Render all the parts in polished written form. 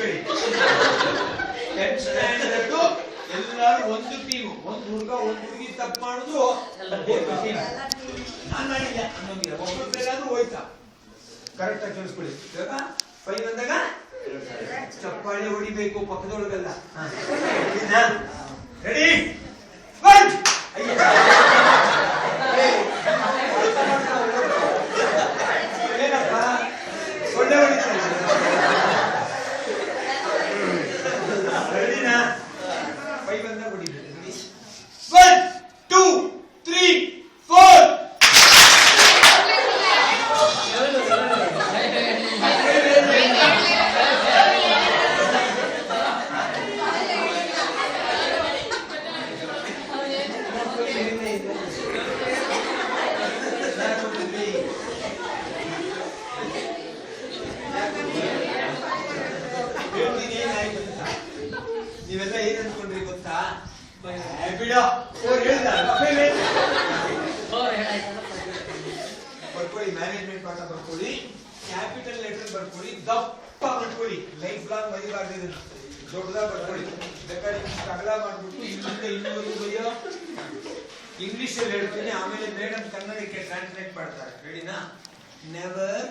ಕೇಳಿಸ್ಕೊಳ್ಳಿ. 10th standard ಎಲ್ಲರೂ ಒಂದು ಟೀಮು, ಒಂದು ಹುಡುಗ ಒಂದು ಹುಡುಗಿ ತಪ್ಪು ಮಾಡುದು ನಾನು ಮಾಡಿಲ್ಲ ಅನ್ನೋಂಗಿಲ್ಲ. ಒಬ್ಬೊಬ್ಬರೆಲ್ಲಾದ್ರೂ ಹೋಯ್ತಾ ಕರೆಕ್ಟ್ ಆಗಿ ಕೇಳಿಸ್ಕೊಳ್ಳಿ. ಇವಾಗ 5 ಬಂದಾಗ ಚಪ್ಪಾಳಿ ಹೊಡಿಬೇಕು ಪಕ್ಕದೊಳಗಲ್ಲ. ರೆಡಿ 1 ಏನಪ್ಪ ಒಳ್ಳೆ ಹೊಡಿತಾರೆ. ರೆಡಿನಾ 5 ಬಂದಾಗ ಹೊಡಿಬೇಕು. 1 2 3 4 ನೀವೆಲ್ಲ ಏನ್ ಅನ್ಕೊಂಡ್ರಿ ಗೊತ್ತಾ? ಬಿಡ ಬರ್ಕೊಳ್ಳಿ, ಮ್ಯಾನೇಜ್ಮೆಂಟ್ ಪಾಠ ಬರ್ಕೊಳ್ಳಿ, ಕ್ಯಾಪಿಟಲ್ ಲೆಟರ್ ಬರ್ಕೊಳ್ಳಿ, ದಪ್ಪ ಬರ್ಕೊಳ್ಳಿ, ಲೈಫ್ ಲಾಂಗ್ ಬರೀಬಾರ್ದು ಇದನ್ನ, ದೊಡ್ಡದಾಗ ಬರ್ಕೊಳ್ಳಿ. ಬೇಕಾದ್ರೆ ಅಗಲ ಮಾಡ್ಬಿಟ್ಟು ಇಲ್ಲಿಂದ ಇನ್ನೂವರೆಗೂ ಬರೆಯೋ. ಇಂಗ್ಲಿಷ್ ಅಲ್ಲಿ ಹೇಳ್ತೀನಿ, ಆಮೇಲೆ ಮೇಡಮ್ ಕನ್ನಡಕ್ಕೆ ಟ್ರಾನ್ಸ್ಲೇಟ್ ಮಾಡ್ತಾರೆ. ರೆಡಿನಾ? Never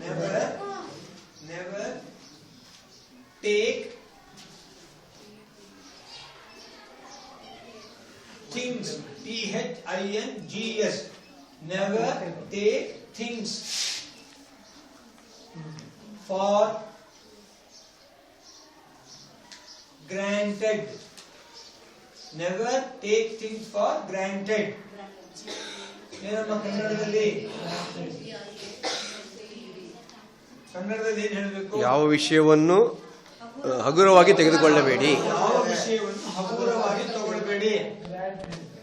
NEVER never take things THINGS never take things for granted. Never take things for granted. ಏನಮ್ಮ ಕನ್ನಡದಲ್ಲಿ ಏನ್ ಹೇಳಬೇಕು? ಯಾವ ವಿಷಯವನ್ನು ಹಗುರವಾಗಿ ತೆಗೆದುಕೊಳ್ಳಬೇಡಿ. ಯಾವ